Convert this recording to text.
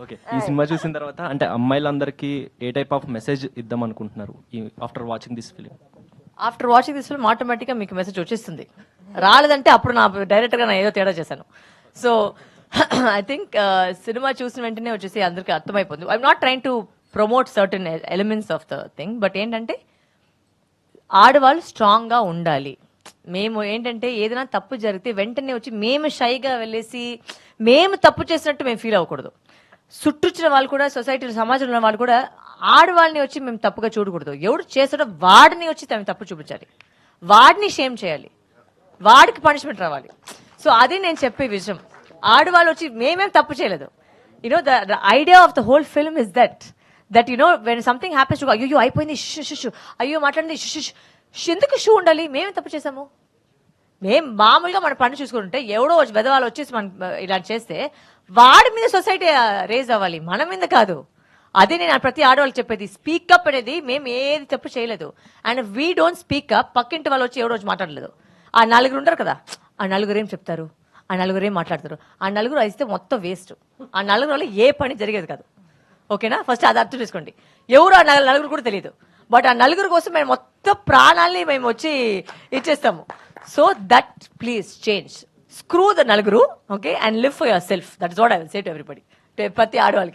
Okay, ఈ cinema చూసిన తర్వాత అంటే అమ్మాయిలందరికీ ఏ టైప్ ఆఫ్ మెసేజ్ ఇద్దాం అనుకుంటున్నారు after watching this film? After watching this film ఆటోమేటిక్గా మీకు మెసేజ్ వచ్చేస్తుంది. రాలేదంటే అప్పుడు నా డైరెక్ట్గా నేను ఏదో తేడా చేశాను. సో ఐ థింక్ సినిమా చూసిన వెంటనే వచ్చేసి అందరికీ అర్థమైపోతుంది. I'm not train to promote certain elements of the thing, but ఏంటంటే ఆడవాళ్ళు స్ట్రాంగ్గా ఉండాలి. మేము ఏంటంటే ఏదైనా తప్పు జరిగితే వెంటనే వచ్చి మేము షైగా వెళ్ళేసి మేము తప్పు చేసినట్టు మేము ఫీల్ అవ్వకూడదు. చుట్టూచ్చిన వాళ్ళు కూడా, సొసైటీలో సమాజంలో ఉన్న వాళ్ళు కూడా ఆడవాళ్ళని వచ్చి మేము తప్పుగా చూడకూడదు. ఎవడు చేస్తాడో వాడిని వచ్చి తను తప్పు చూపించాలి, వాడిని షేమ్ చేయాలి, వాడికి పనిష్మెంట్ రావాలి. సో అది నేను చెప్పే విషయం. ఆడవాళ్ళు వచ్చి మేమేం తప్పు చేయలేదు. You know the idea of the whole film is that you know when something happens to అయ్యో అయిపోయింది షు అయ్యో మాట్లాడింది ఎందుకు షూ ఉండాలి, మేమేం తప్పు చేసాము? మేము మామూలుగా మన పని చూసుకుంటుంటే ఎవడో వెదవాళ్ళు వచ్చేసి మన ఇలా చేస్తే వాడి మీద సొసైటీ రేజ్ అవ్వాలి, మన మీద కాదు. అదే నేను ప్రతి ఆడవాళ్ళకి చెప్పేది, స్పీకప్ అనేది మేము ఏది తప్పు చేయలేదు. అండ్ వీ డోంట్ స్పీకప్, పక్కింటి వాళ్ళు వచ్చి ఎవడో వచ్చి మాట్లాడలేదు. ఆ నలుగురు ఉంటారు కదా, ఆ నలుగురు ఏం చెప్తారు, ఆ నలుగురు ఏం మాట్లాడతారు, ఆ నలుగురు అయితే మొత్తం వేస్ట్. ఆ నలుగురు వల్ల ఏ పని జరిగేది కాదు. ఓకేనా? ఫస్ట్ అది అర్థం చేసుకోండి. ఎవరు ఆ నలుగురు కూడా తెలియదు, బట్ ఆ నలుగురు కోసం మేము మొత్తం ప్రాణాలని మేము వచ్చి ఇచ్చేస్తాము. So that please change, screw the నలుగురు, okay, and live for yourself. That's what I will say to everybody, ప్రతి ఆడవాళ్ళకి.